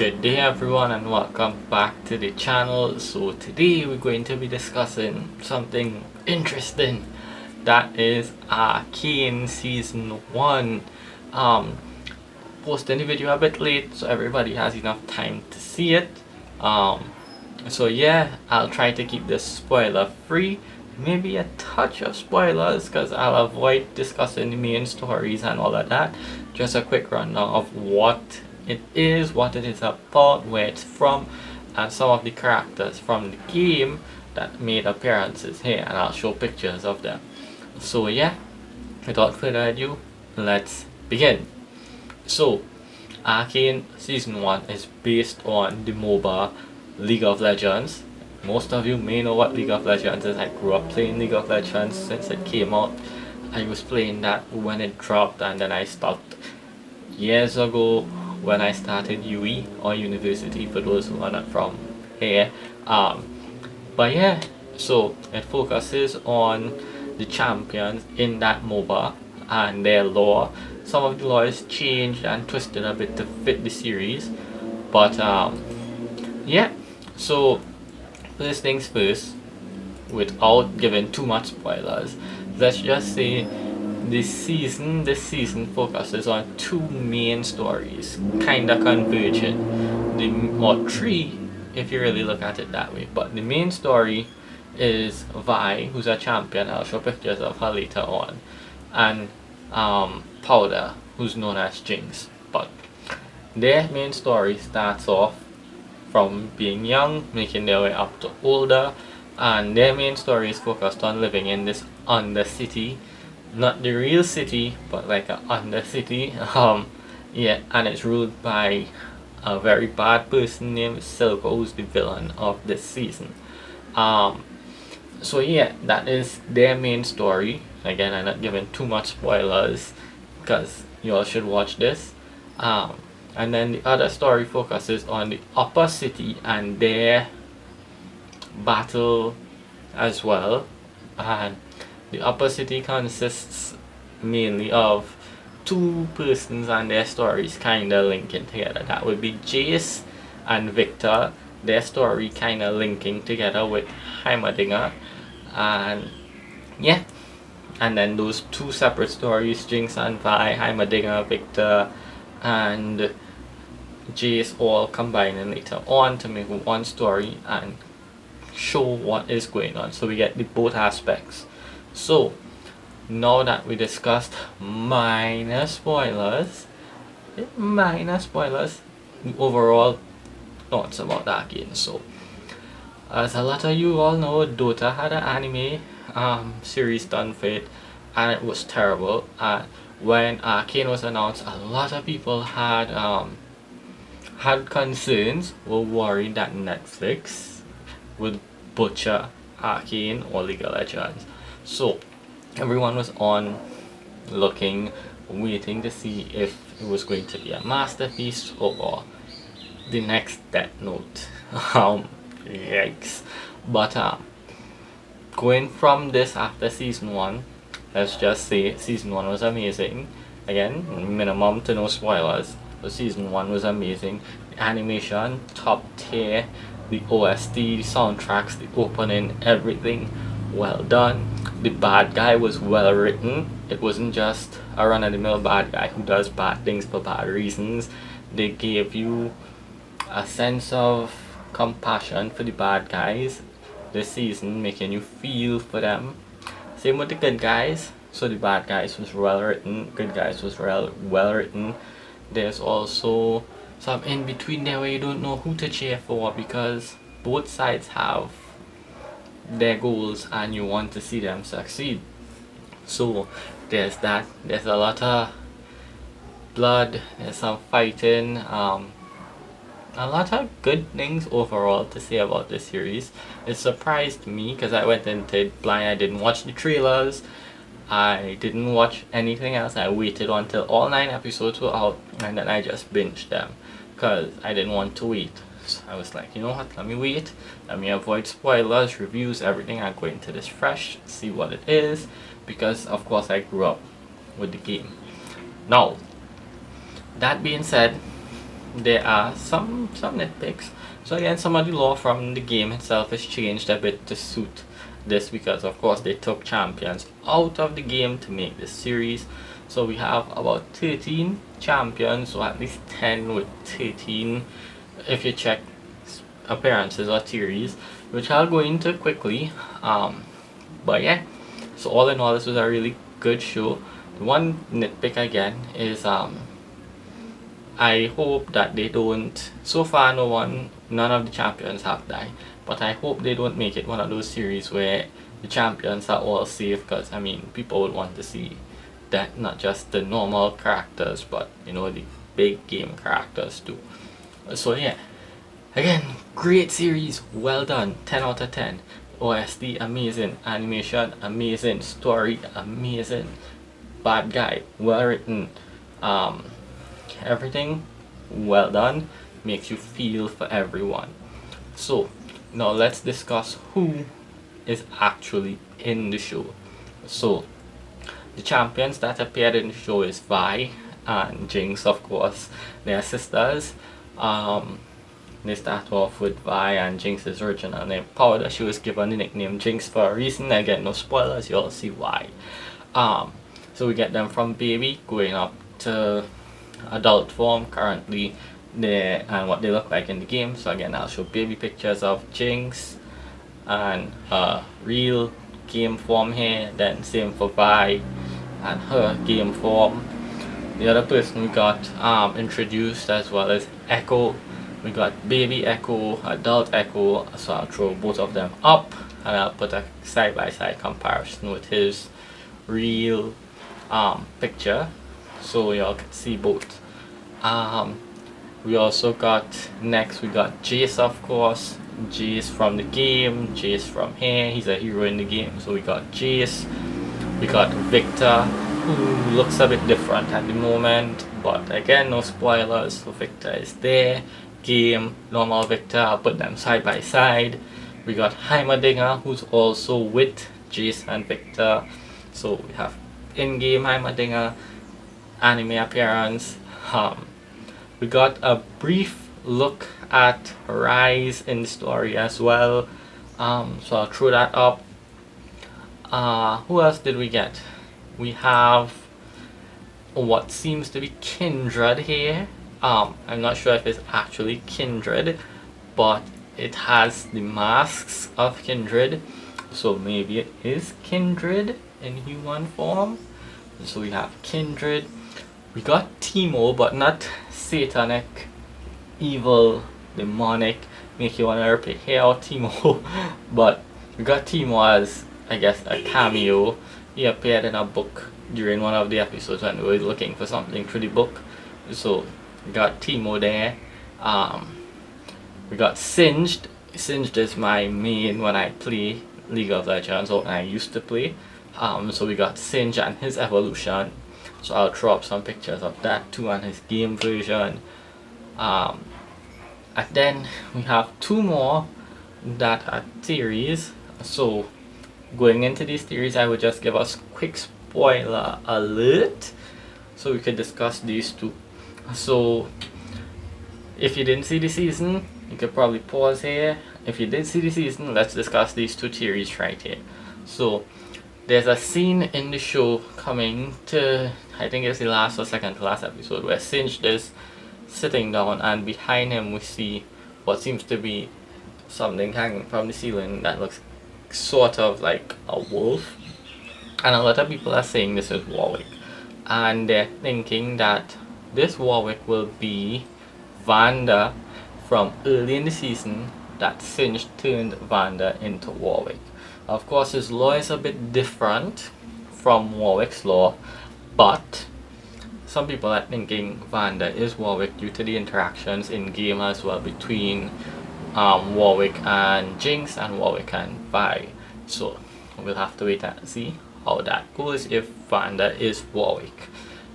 Good day everyone and welcome back to the channel. So today we're going to be discussing something interesting, that is Arcane Season 1. Posting the video a bit late so everybody has enough time to see it. So yeah, I'll try to keep this spoiler free, maybe a touch of spoilers because I'll avoid discussing the main stories and all of that. Just a quick rundown of what it is, what it is about, where it's from, and some of the characters from the game that made appearances here, and I'll show pictures of them. So yeah, without further ado, let's begin. So Arcane Season 1 is based on the MOBA League of Legends. Most of you may know what League of Legends is. I grew up playing League of Legends since it came out. I was playing that when it dropped, and then I stopped years ago when I started UE or university, for those who are not from here. But yeah, so it focuses on the champions in that MOBA and their lore. Some of the lore is changed and twisted a bit to fit the series, but yeah. So first things first, without giving too much spoilers, let's just say this season focuses on two main stories, kinda converging, or three if you really look at it that way. But the main story is Vi, who's a champion. I'll show pictures of her later on, and Powder, who's known as Jinx. But their main story starts off from being young, making their way up to older, and their main story is focused on living in this undercity. Not the real city, but like a undercity. Yeah, and it's ruled by a very bad person named Silco, who's the villain of this season. So yeah, that is their main story. Again, I'm not giving too much spoilers because you all should watch this. And then the other story focuses on the upper city and their battle as well. And the upper city consists mainly of two persons and their stories kinda linking together. That would be Jace and Victor, their story kinda linking together with Heimerdinger. And yeah, and then those two separate stories, Jinx and Vi, Heimerdinger, Victor, and Jace, all combining later on to make one story and show what is going on. So we get the both aspects. So now that we discussed minor spoilers, the overall thoughts about that game. So as a lot of you all know, Dota had an anime series done for it, and it was terrible. When Arcane was announced, a lot of people had concerns, were worried that Netflix would butcher Arcane or League of Legends. So everyone was on looking, waiting to see if it was going to be a masterpiece or the next Death Note. Yikes. But going from this after season 1, let's just say season 1 was amazing. Again, minimum to no spoilers, but season 1 was amazing. The animation, top tier. The OST, the soundtracks, the opening, everything well done. The bad guy was well written. It wasn't just a run-of-the-mill bad guy who does bad things for bad reasons. They gave you a sense of compassion for the bad guys this season, making you feel for them. Same with the good guys. So the bad guys was well written, good guys was well written. There's also some in between there where you don't know who to cheer for, because both sides have their goals and you want to see them succeed. So there's that. There's a lot of blood, there's some fighting, a lot of good things overall to say about this series. It surprised me because I went into it blind. I didn't watch the trailers, I didn't watch anything else. I waited until all 9 episodes were out, and then I just binged them because I didn't want to wait. So I was like, you know what, let me wait, let me avoid spoilers, reviews, everything. I go into this fresh, see what it is, because of course I grew up with the game. Now, that being said, there are some nitpicks. So again, some of the lore from the game itself is changed a bit to suit this, because of course they took champions out of the game to make this series. So we have about 13 champions, or at least 10 with 13 if you check appearances or theories, which I'll go into quickly. But yeah, so all in all, this was a really good show. The one nitpick again is I hope that they don't, so far none of the champions have died, but I hope they don't make it one of those series where the champions are all safe, because I mean, people would want to see that, not just the normal characters, but you know, the big game characters too. So yeah, again, great series, well done, 10 out of 10. OST amazing, animation amazing, story amazing, bad guy well written, everything well done, makes you feel for everyone. So now let's discuss who is actually in the show. So the champions that appeared in the show is Vi and Jinx, of course. They are sisters. They start off with Vi and Jinx's original name Powder. She was given the nickname Jinx for a reason. Again, no spoilers, you'll see why. So we get them from baby going up to adult form currently there, and what they look like in the game. So again, I'll show baby pictures of Jinx and real game form here, then same for Vi and her game form. The other person we got introduced as well as Echo. We got baby Echo, adult Echo, so I'll throw both of them up and I'll put a side-by-side comparison with his real picture, so y'all can see both. We also got, next we got Jace, of course. Jace from the game, Jace from here, he's a hero in the game. So we got Jace, we got Victor, who looks a bit different at the moment, but again, no spoilers, so Victor is there. Game, normal Victor, I'll put them side by side. We got Heimerdinger, who's also with Jace and Victor. So we have in-game Heimerdinger, anime appearance. We got a brief look at Rise in the story as well. So I'll throw that up. Who else did we get? We have what seems to be Kindred here. I'm not sure if it's actually Kindred, but it has the masks of Kindred, so maybe it is Kindred in human form. So we have Kindred. We got Teemo, but not satanic, evil, demonic, make you want to rip your hair out Teemo. But we got Teemo as, I guess, a cameo. He appeared in a book during one of the episodes when we were looking for something through the book. So we got Teemo there. We got Singed. Singed is my main when I play League of Legends, or when I used to play. So we got Singed and his evolution. So I'll throw up some pictures of that too, and his game version. And then we have two more that are theories. So going into these theories, I would just give us quick spoiler alert, so we could discuss these two. So if you didn't see the season, you could probably pause here. If you did see the season, let's discuss these two theories right here. So there's a scene in the show coming to, I think it's the last or second to last episode, where Singed is sitting down and behind him we see what seems to be something hanging from the ceiling that looks sort of like a wolf. And a lot of people are saying this is Warwick, and they're thinking that this Warwick will be Vanda from early in the season, that Singed turned Vanda into Warwick. Of course, his lore is a bit different from Warwick's lore, but some people are thinking Vanda is Warwick due to the interactions in game as well between Warwick and Jinx and Warwick and Vi. So we'll have to wait and see how that goes if Vanda is Warwick.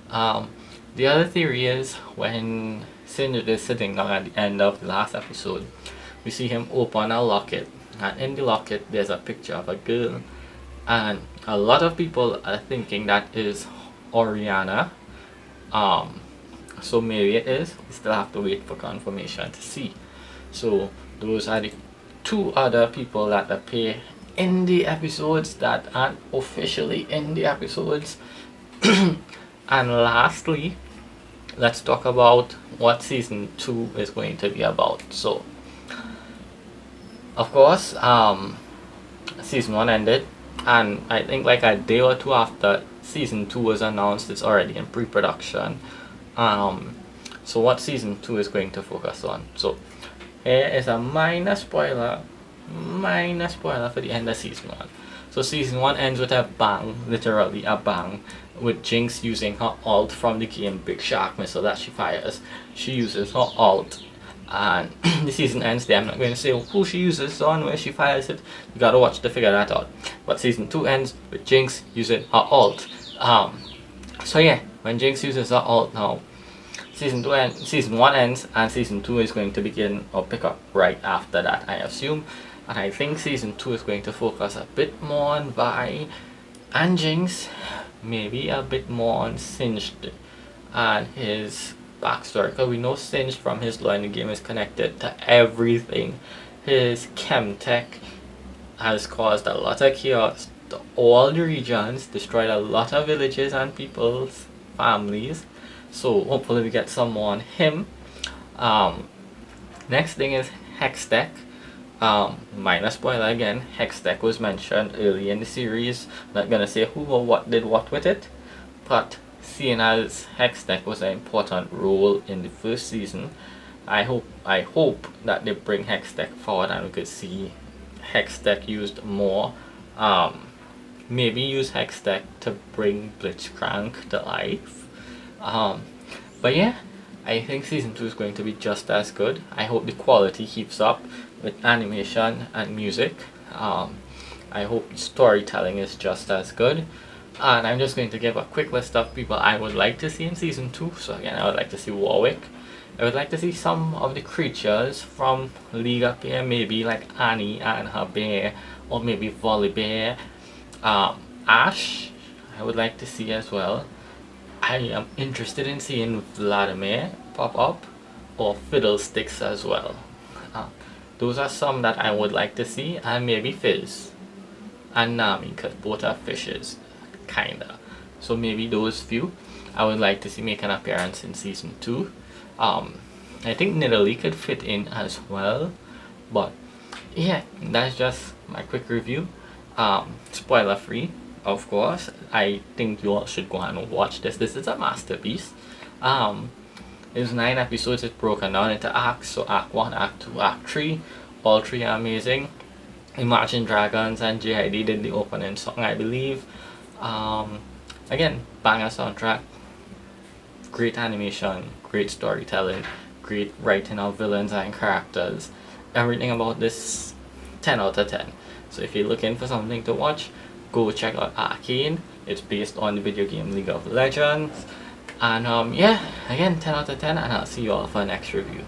The other theory is when Singed is sitting down at the end of the last episode, we see him open a locket, and in the locket there's a picture of a girl, and a lot of people are thinking that is Oriana. So maybe it is. We still have to wait for confirmation to see. So those are the two other people that appear in the episodes that aren't officially in the episodes. And lastly, let's talk about what season 2 is going to be about. So of course, season 1 ended, and I think like a day or two after season 2 was announced, it's already in pre-production. So what season 2 is going to focus on. So here is a minor spoiler for the end of season 1. So season 1 ends with a bang, literally a bang, with Jinx using her ult from the game Big Shark Missile that she fires. She uses her ult, and the season ends there. I'm not going to say who she uses on, where she fires it. You gotta watch to figure that out. But season 2 ends with Jinx using her ult. So yeah, when Jinx uses her ult now, season 1 ends, and season 2 is going to begin or pick up right after that, I assume. And I think season 2 is going to focus a bit more on Vi and Jinx, maybe a bit more on Singed and his backstory, because we know Singed from his lore in the game is connected to everything. His chemtech has caused a lot of chaos to all the regions, destroyed a lot of villages and people's families. So hopefully we get some more on him. Next thing is Hextech. Minor spoiler again, Hextech was mentioned early in the series. Not gonna say who or what did what with it, but seeing as Hextech was an important role in the first season, I hope that they bring Hextech forward and we could see Hextech used more. Maybe use Hextech to bring Blitzcrank to life. But yeah, I think season 2 is going to be just as good. I hope the quality keeps up with animation and music. I hope storytelling is just as good. And I'm just going to give a quick list of people I would like to see in season 2. So again, I would like to see Warwick. I would like to see some of the creatures from League up here, maybe like Annie and her bear, or maybe Volibear. Ash, I would like to see as well. I am interested in seeing Vladimir pop up, or Fiddlesticks as well. Those are some that I would like to see, and maybe Fizz and Nami, because both are fishes, kinda. So maybe those few I would like to see make an appearance in season 2. I think Nidalee could fit in as well, but yeah, that's just my quick review. Spoiler free, of course. I think you all should go and watch this. This is a masterpiece. It's 9 episodes. It's broken down into acts. So Act 1, Act 2, Act 3. All 3 are amazing. Imagine Dragons and JID did the opening song, I believe. Again, banger soundtrack. Great animation, great storytelling, great writing of villains and characters. Everything about this, 10 out of 10. So if you're looking for something to watch, go check out Arcane. It's based on the video game League of Legends. And yeah, again, 10 out of 10, and I'll see you all for the next review.